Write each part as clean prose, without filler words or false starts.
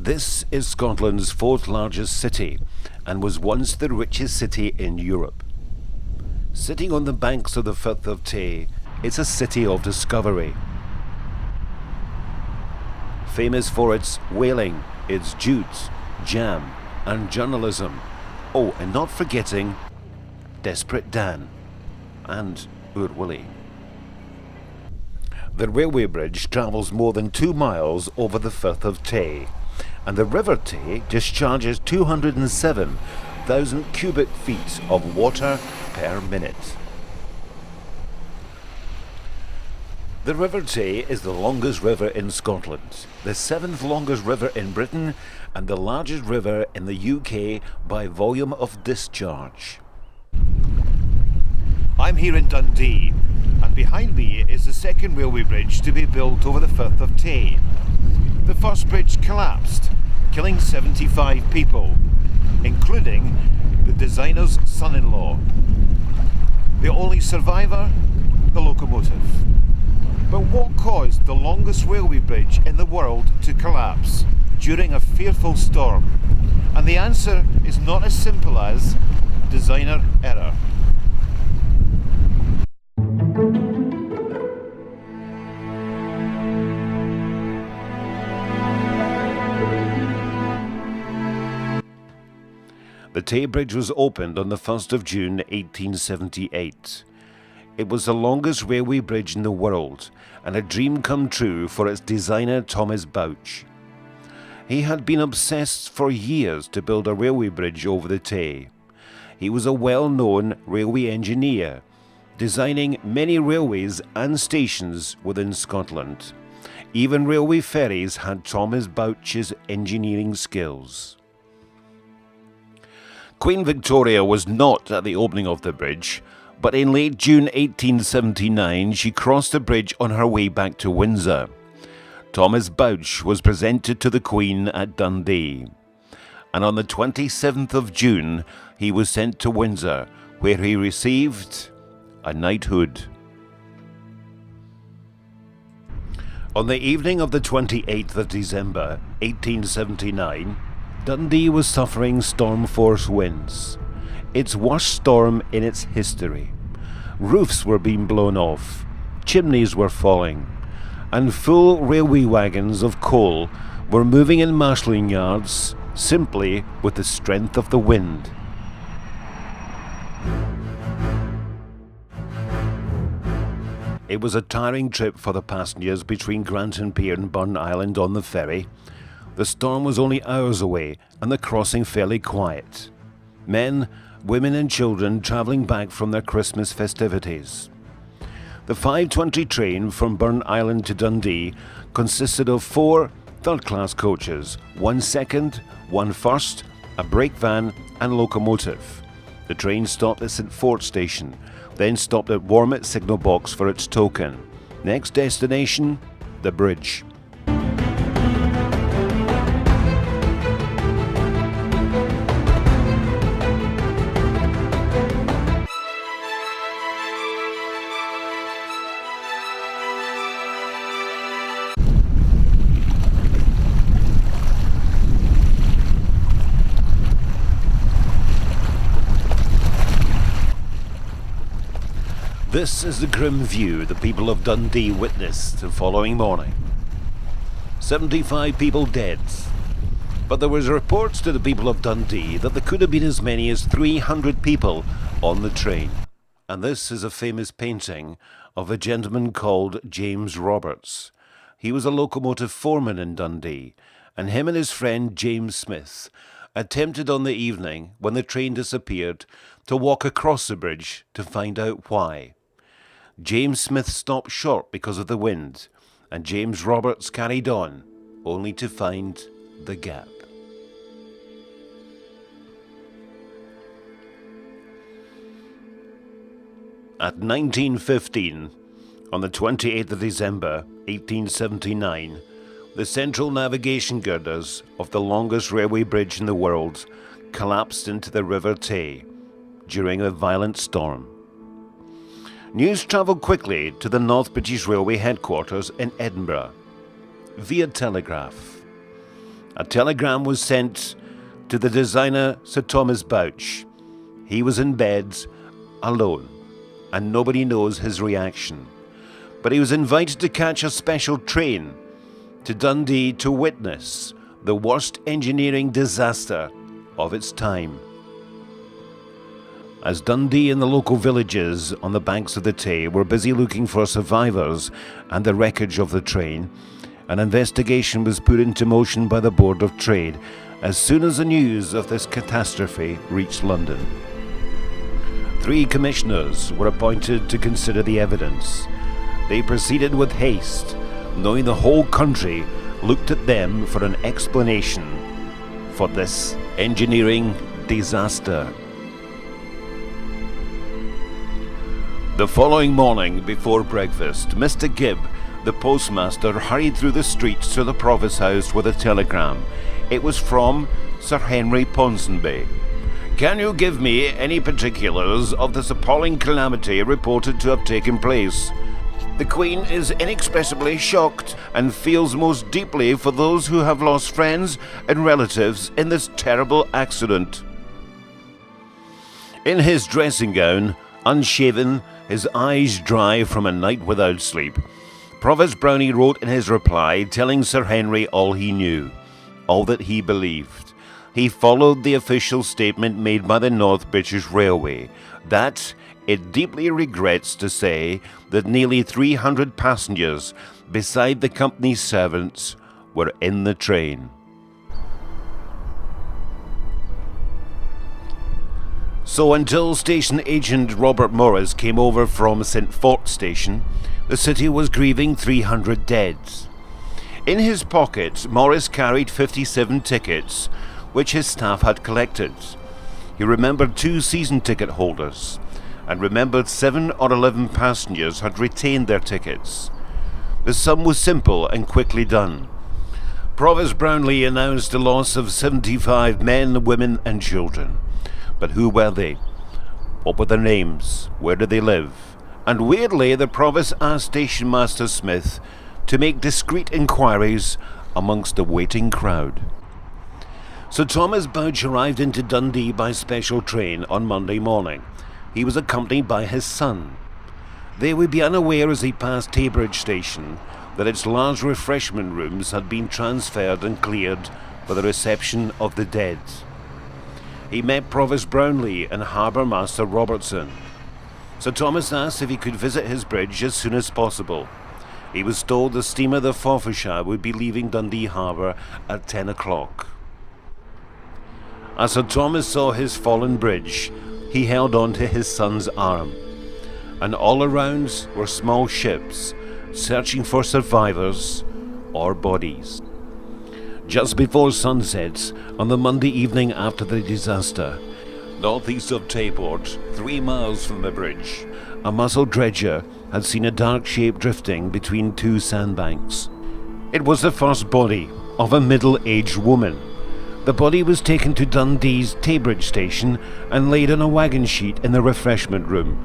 This is Scotland's fourth largest city and was once the richest city in Europe. Sitting on the banks of the Firth of Tay, it's a city of discovery. Famous for its whaling, its jutes, jam and journalism. Oh, and not forgetting Desperate Dan and Oor Willie. The railway bridge travels more than 2 miles over the Firth of Tay, and the River Tay discharges 207,000 cubic feet of water per minute. The River Tay is the longest river in Scotland, the 7th longest river in Britain, and the largest river in the UK by volume of discharge. I'm here in Dundee, and behind me is the second railway bridge to be built over the Firth of Tay. The first bridge collapsed, killing 75 people, including the designer's son-in-law. The only survivor? The locomotive. But what caused the longest railway bridge in the world to collapse during a fearful storm? And the answer is not as simple as designer error. The Tay Bridge was opened on the 1st of June 1878. It was the longest railway bridge in the world and a dream come true for its designer Thomas Bouch. He had been obsessed for years to build a railway bridge over the Tay. He was a well-known railway engineer, designing many railways and stations within Scotland. Even railway ferries had Thomas Bouch's engineering skills. Queen Victoria was not at the opening of the bridge, but in late June 1879 she crossed the bridge on her way back to Windsor. Thomas Bouch was presented to the Queen at Dundee, and on the 27th of June he was sent to Windsor, where he received a knighthood. On the evening of the 28th of December 1879, Dundee was suffering storm force winds, its worst storm in its history. Roofs were being blown off, chimneys were falling, and full railway wagons of coal were moving in marshalling yards simply with the strength of the wind. It was a tiring trip for the passengers between Granton Pier and Burn Island on the ferry. The storm was only hours away and the crossing fairly quiet. Men, women and children travelling back from their Christmas festivities. The 5:20 train from Burn Island to Dundee consisted of 4 third-class coaches, 1 second, 1 first, a brake van and locomotive. The train stopped at St Fort Station, then stopped at Wormit signal box for its token. Next destination, the bridge. This is the grim view the people of Dundee witnessed the following morning. 75 people dead. But there was reports to the people of Dundee that there could have been as many as 300 people on the train. And this is a famous painting of a gentleman called James Roberts. He was a locomotive foreman in Dundee, and him and his friend James Smith attempted on the evening when the train disappeared to walk across the bridge to find out why. James Smith stopped short because of the wind, and James Roberts carried on, only to find the gap. At 19:15, on the 28th of December 1879, the central navigation girders of the longest railway bridge in the world collapsed into the River Tay during a violent storm. News travelled quickly to the North British Railway headquarters in Edinburgh via telegraph, A telegram was sent to the designer Sir Thomas Bouch. He was in bed, alone, and nobody knows his reaction. But he was invited to catch a special train to Dundee to witness the worst engineering disaster of its time. As Dundee and the local villages on the banks of the Tay were busy looking for survivors and the wreckage of the train, an investigation was put into motion by the Board of Trade as soon as the news of this catastrophe reached London. 3 commissioners were appointed to consider the evidence. They proceeded with haste, knowing the whole country looked at them for an explanation for this engineering disaster. The following morning, before breakfast, Mr. Gibb, the postmaster, hurried through the streets to the Provost House with a telegram. It was from Sir Henry Ponsonby. "Can you give me any particulars of this appalling calamity reported to have taken place? The Queen is inexpressibly shocked and feels most deeply for those who have lost friends and relatives in this terrible accident." In his dressing gown, unshaven, his eyes dry from a night without sleep, Provost Brownie wrote in his reply, telling Sir Henry all he knew, all that he believed. He followed the official statement made by the North British Railway, that it deeply regrets to say that nearly 300 passengers, beside the company's servants, were in the train. So until station agent Robert Morris came over from St. Fort Station, the city was grieving 300 deads. In his pocket, Morris carried 57 tickets, which his staff had collected. He remembered 2 season ticket holders, and remembered 7 or 11 passengers had retained their tickets. The sum was simple and quickly done. Provost Brownlee announced the loss of 75 men, women and children. But who were they? What were their names? Where did they live? And weirdly, the Provost asked Station Master Smith to make discreet inquiries amongst the waiting crowd. Sir Thomas Bouch arrived into Dundee by special train on Monday morning. He was accompanied by his son. They would be unaware as he passed TAY Bridge Station that its large refreshment rooms had been transferred and cleared for the reception of the dead. He met Provost Brownlee and Harbour Master Robertson. Sir Thomas asked if he could visit his bridge as soon as possible. He was told the steamer the Forfarshire would be leaving Dundee Harbour at 10 o'clock. As Sir Thomas saw his fallen bridge, he held on to his son's arm. And all around were small ships searching for survivors or bodies. Just before sunset, on the Monday evening after the disaster, northeast of Tayport, 3 miles from the bridge, a muzzle dredger had seen a dark shape drifting between 2 sandbanks. It was the first body of a middle-aged woman. The body was taken to Dundee's TAY Bridge station and laid on a wagon sheet in the refreshment room.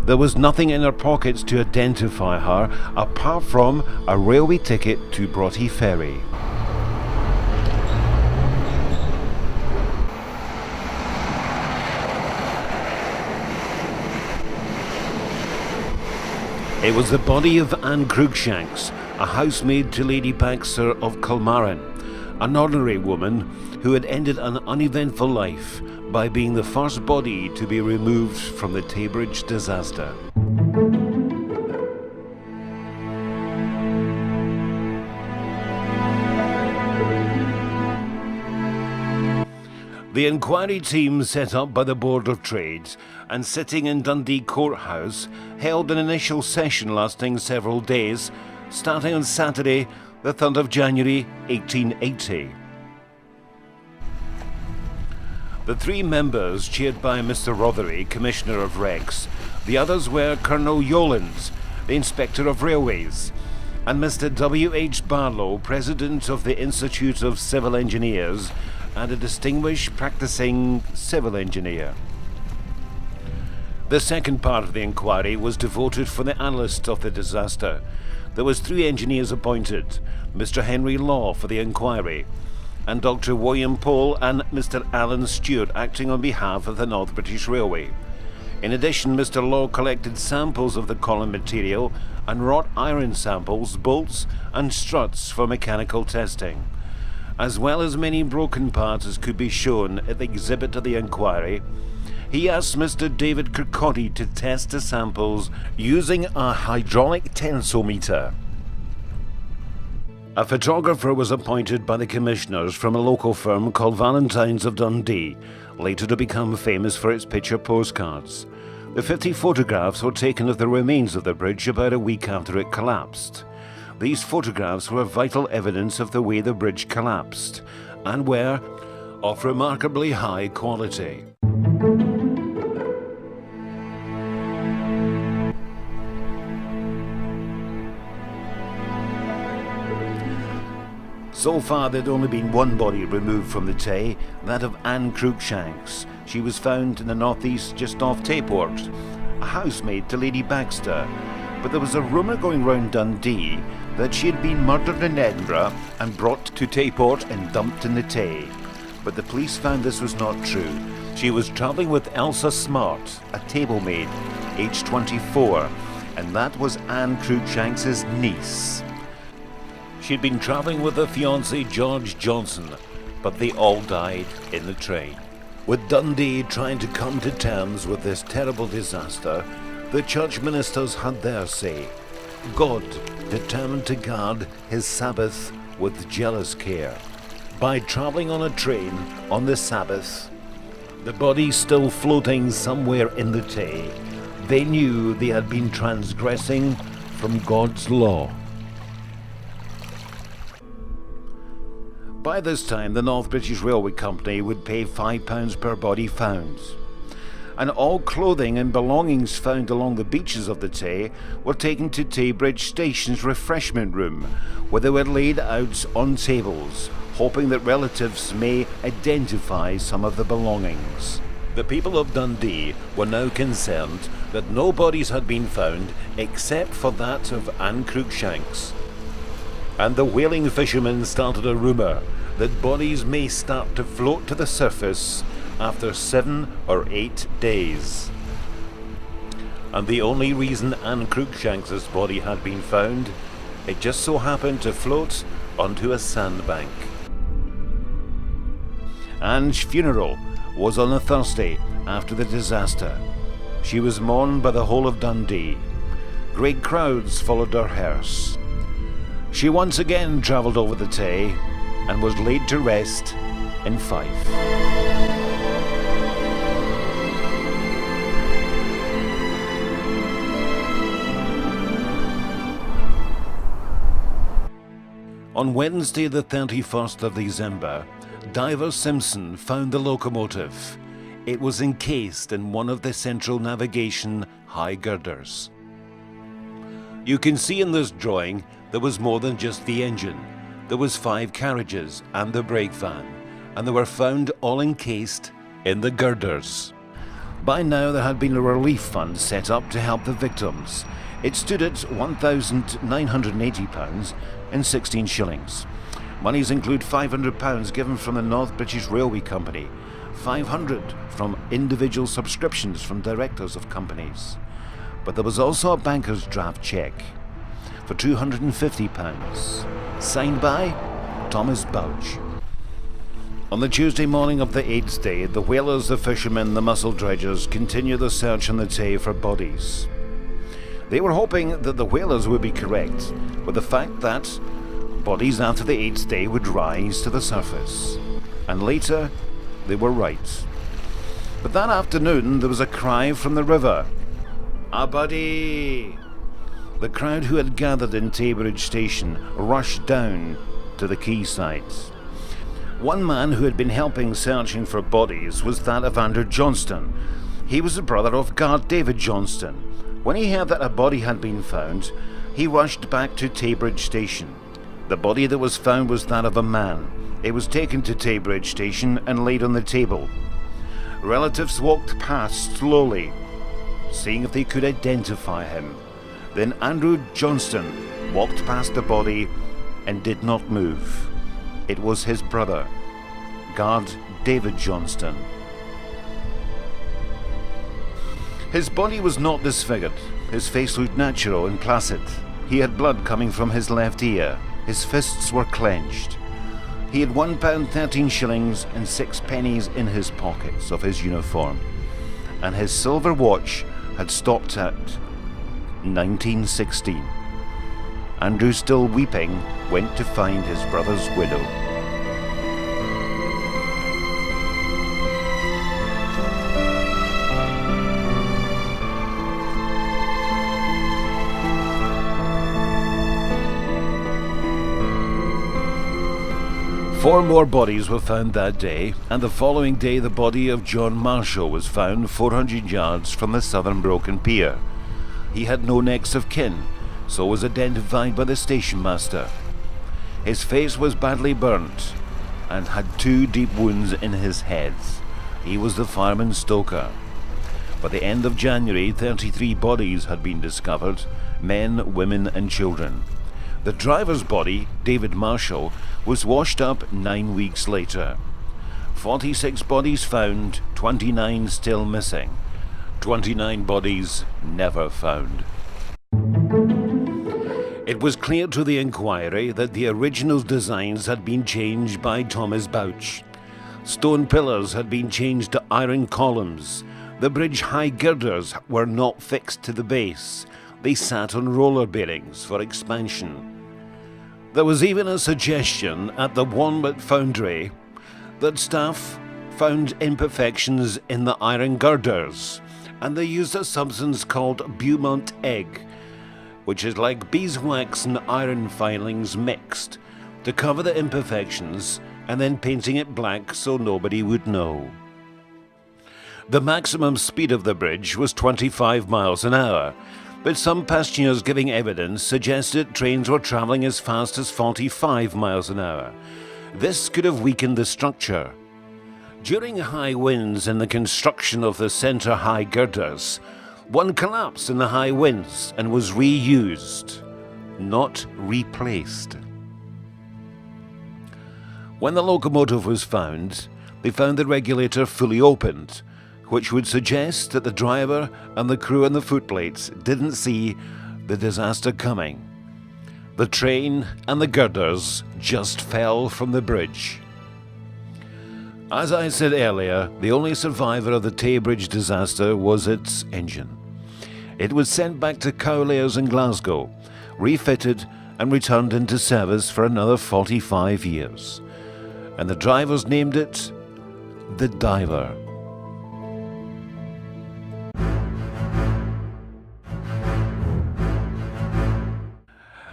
There was nothing in her pockets to identify her apart from a railway ticket to Broughty Ferry. It was the body of Anne Cruikshanks, a housemaid to Lady Baxter of Culmarin, an ordinary woman who had ended an uneventful life by being the first body to be removed from the TAY Bridge disaster. The inquiry team set up by the Board of Trade and sitting in Dundee Courthouse held an initial session lasting several days, starting on Saturday, the 3rd of January 1880. The 3 members, chaired by Mr. Rothery, Commissioner of Recs, the others were Colonel Yollands, the Inspector of Railways, and Mr. W.H. Barlow, President of the Institute of Civil Engineers, and a distinguished practicing civil engineer. The second part of the inquiry was devoted for the analyst of the disaster. There was 3 engineers appointed, Mr. Henry Law for the inquiry, and Dr. William Pole and Mr. Alan Stewart acting on behalf of the North British Railway. In addition, Mr. Law collected samples of the column material and wrought iron samples, bolts and struts for mechanical testing, as well as many broken parts as could be shown at the exhibit of the inquiry. He asked Mr. David Kirkcaldy to test the samples using a hydraulic tensometer. A photographer was appointed by the commissioners from a local firm called Valentine's of Dundee, later to become famous for its picture postcards. The 50 photographs were taken of the remains of the bridge about a week after it collapsed. These photographs were vital evidence of the way the bridge collapsed, and were of remarkably high quality. So far, there'd only been one body removed from the Tay, that of Anne Cruikshanks. She was found in the northeast just off Tayport, a housemaid to Lady Baxter. But there was a rumour going round Dundee that she had been murdered in Edinburgh and brought to Tayport and dumped in the Tay. But the police found this was not true. She was travelling with Elsa Smart, a table maid, aged 24, and that was Anne Cruikshanks' niece. She'd been travelling with her fiancé George Johnson, but they all died in the train. With Dundee trying to come to terms with this terrible disaster, the church ministers had their say. God determined to guard his Sabbath with jealous care. By travelling on a train on the Sabbath, the body still floating somewhere in the Tay, they knew they had been transgressing from God's law. By this time, the North British Railway Company would pay £5 per body found, and all clothing and belongings found along the beaches of the Tay were taken to Tay Bridge Station's refreshment room, where they were laid out on tables, hoping that relatives may identify some of the belongings. The people of Dundee were now concerned that no bodies had been found except for that of Anne Cruikshanks. And the whaling fishermen started a rumour that bodies may start to float to the surface after 7 or 8 days. And the only reason Anne Cruikshanks' body had been found, it just so happened to float onto a sandbank. Anne's funeral was on a Thursday after the disaster. She was mourned by the whole of Dundee. Great crowds followed her hearse. She once again travelled over the Tay and was laid to rest in Fife. On Wednesday the 31st of December, Diver Simpson found the locomotive. It was encased in one of the central navigation high girders. You can see in this drawing there was more than just the engine. There was 5 carriages and the brake van, and they were found all encased in the girders. By now there had been a relief fund set up to help the victims. It stood at £1,980 and 16 shillings. Monies include £500 given from the North British Railway Company, £500 from individual subscriptions from directors of companies. But there was also a banker's draft cheque for £250, signed by Thomas Bouch. On the Tuesday morning of the 8th day, the whalers, the fishermen, the mussel dredgers continued the search on the Tay for bodies. They were hoping that the whalers would be correct with the fact that bodies after the 8th day would rise to the surface, and later they were right. But that afternoon there was a cry from the river, "A body!" The crowd who had gathered in Tay Bridge Station rushed down to the quayside. One man who had been helping searching for bodies was that of Andrew Johnston. He was the brother of guard David Johnston. When he heard that a body had been found, he rushed back to Tay Bridge Station. The body that was found was that of a man. It was taken to Tay Bridge Station and laid on the table. Relatives walked past slowly, seeing if they could identify him. Then Andrew Johnston walked past the body and did not move. It was his brother, guard David Johnston. His body was not disfigured. His face looked natural and placid. He had blood coming from his left ear. His fists were clenched. He had £1.13 and 6 pennies in his pockets of his uniform, and his silver watch had stopped at 1916. Andrew, still weeping, went to find his brother's widow. Four more bodies were found that day, and the following day the body of John Marshall was found 400 yards from the southern broken pier. He had no next of kin, so was identified by the station master. His face was badly burnt and had 2 deep wounds in his head. He was the fireman stoker. By the end of January, 33 bodies had been discovered, men, women and children. The driver's body, David Marshall, was washed up 9 weeks later. 46 bodies found, 29 still missing. 29 bodies never found. It was clear to the inquiry that the original designs had been changed by Thomas Bouch. Stone pillars had been changed to iron columns. The bridge high girders were not fixed to the base. They sat on roller bearings for expansion. There was even a suggestion at the Wanbet Foundry that staff found imperfections in the iron girders, and they used a substance called Beaumont egg, which is like beeswax and iron filings mixed, to cover the imperfections and then painting it black so nobody would know. The maximum speed of the bridge was 25 miles an hour, but some passengers giving evidence suggested trains were travelling as fast as 45 miles an hour. This could have weakened the structure. During high winds in the construction of the centre high girders, one collapsed in the high winds and was reused, not replaced. When the locomotive was found, they found the regulator fully opened, which would suggest that the driver and the crew on the footplates didn't see the disaster coming. The train and the girders just fell from the bridge. As I said earlier, the only survivor of the Tay Bridge disaster was its engine. It was sent back to Cowlairs in Glasgow, refitted and returned into service for another 45 years. And the drivers named it the Diver.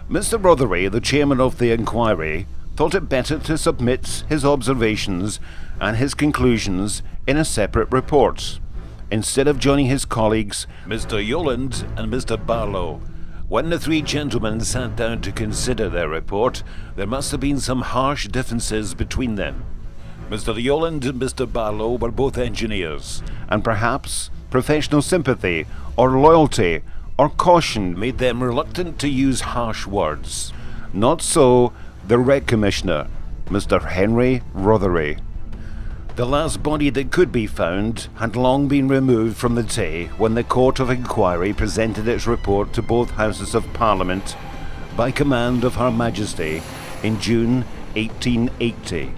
Mr. Rothery, the chairman of the inquiry, thought it better to submit his observations and his conclusions in a separate report, instead of joining his colleagues, Mr. Yoland and Mr. Barlow. When the 3 gentlemen sat down to consider their report, there must have been some harsh differences between them. Mr. Yoland and Mr. Barlow were both engineers, and perhaps professional sympathy or loyalty or caution made them reluctant to use harsh words. Not so the Wreck Commissioner, Mr. Henry Rothery. The last body that could be found had long been removed from the Tay when the Court of Inquiry presented its report to both Houses of Parliament by command of Her Majesty in June 1880.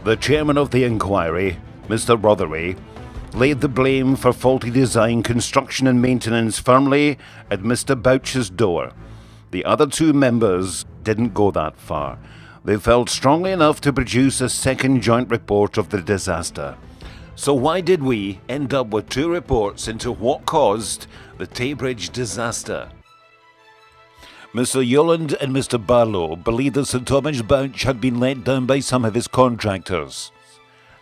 The chairman of the inquiry, Mr. Rothery, laid the blame for faulty design, construction and maintenance firmly at Mr. Bouch's door. The other 2 members didn't go that far. They felt strongly enough to produce a second joint report of the disaster. So why did we end up with 2 reports into what caused the Tay Bridge disaster? Mr. Yoland and Mr. Barlow believed that Sir Thomas Bouch had been let down by some of his contractors,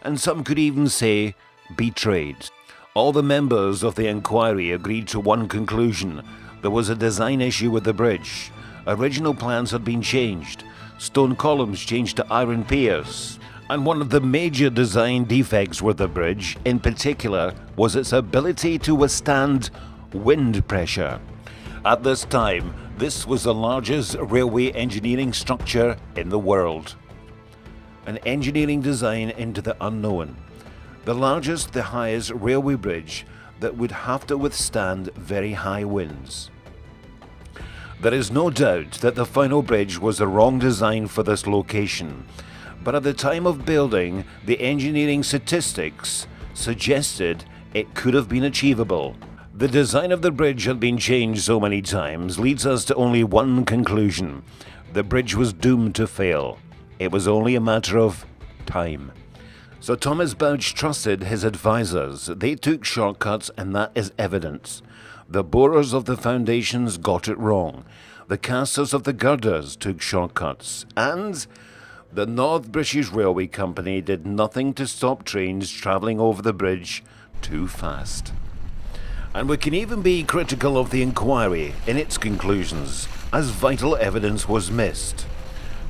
and some could even say betrayed. All the members of the inquiry agreed to one conclusion: there was a design issue with the bridge. Original plans had been changed, stone columns changed to iron piers, and one of the major design defects with the bridge in particular was its ability to withstand wind pressure. At this time, This was the largest railway engineering structure in the world. An engineering design into the unknown. The largest, the highest railway bridge that would have to withstand very high winds. There is no doubt that the final bridge was the wrong design for this location, but at the time of building, the engineering statistics suggested it could have been achievable. The design of the bridge had been changed so many times leads us to only one conclusion. The bridge was doomed to fail. It was only a matter of time. So Thomas Bouch trusted his advisors. They took shortcuts, and that is evidence. The borers of the foundations got it wrong. The casters of the girders took shortcuts. And the North British Railway Company did nothing to stop trains travelling over the bridge too fast. And we can even be critical of the inquiry in its conclusions, as vital evidence was missed.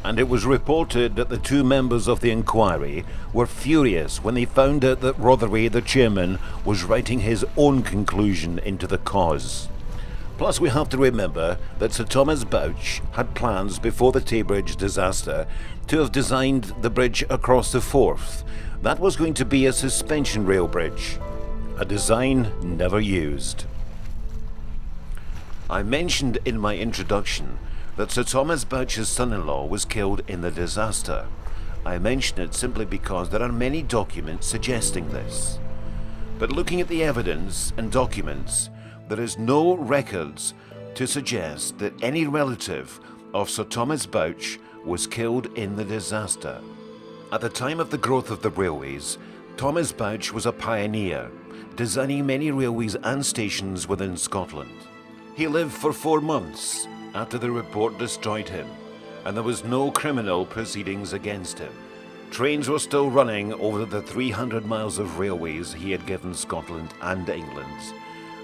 And it was reported that the two members of the inquiry were furious when they found out that Rothery, the chairman, was writing his own conclusion into the cause. Plus, we have to remember that Sir Thomas Bouch had plans before the Tay Bridge disaster to have designed the bridge across the Forth. That was going to be a suspension rail bridge, a design never used. I mentioned in my introduction that Sir Thomas Bouch's son-in-law was killed in the disaster. I mention it simply because there are many documents suggesting this. But looking at the evidence and documents, there is no records to suggest that any relative of Sir Thomas Bouch was killed in the disaster. At the time of the growth of the railways, Thomas Bouch was a pioneer, designing many railways and stations within Scotland. He lived for 4 months after the report destroyed him, and there was no criminal proceedings against him. Trains were still running over the 300 miles of railways he had given Scotland and England,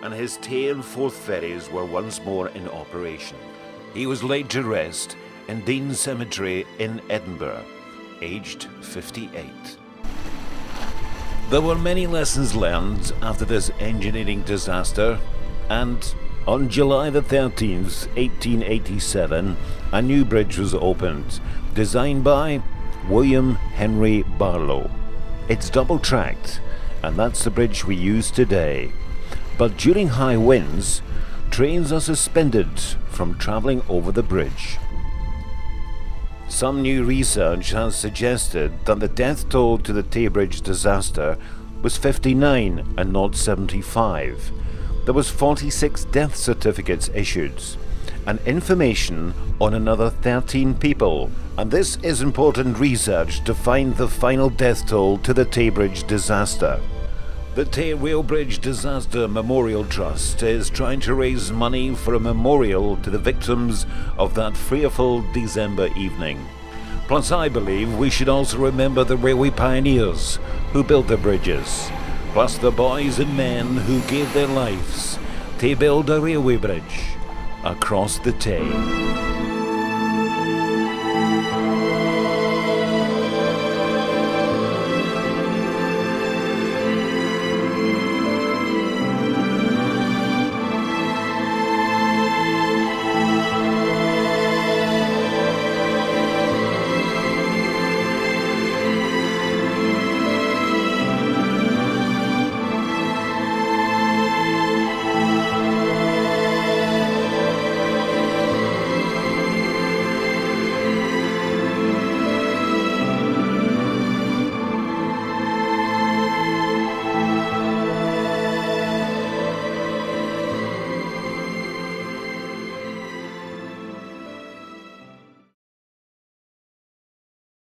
and his Tay and Forth ferries were once more in operation. He was laid to rest in Dean Cemetery in Edinburgh, aged 58. There were many lessons learned after this engineering disaster, and on July the 13th, 1887, a new bridge was opened, designed by William Henry Barlow. It's double-tracked, and that's the bridge we use today. But during high winds, trains are suspended from travelling over the bridge. Some new research has suggested that the death toll to the Tay Bridge disaster was 59 and not 75. There was 46 death certificates issued, and information on another 13 people. And this is important research to find the final death toll to the Tay Bridge disaster. The Tay Rail Bridge Disaster Memorial Trust is trying to raise money for a memorial to the victims of that fearful December evening. Plus, I believe we should also remember the railway pioneers who built the bridges, plus the boys and men who gave their lives to build a railway bridge across the Tay.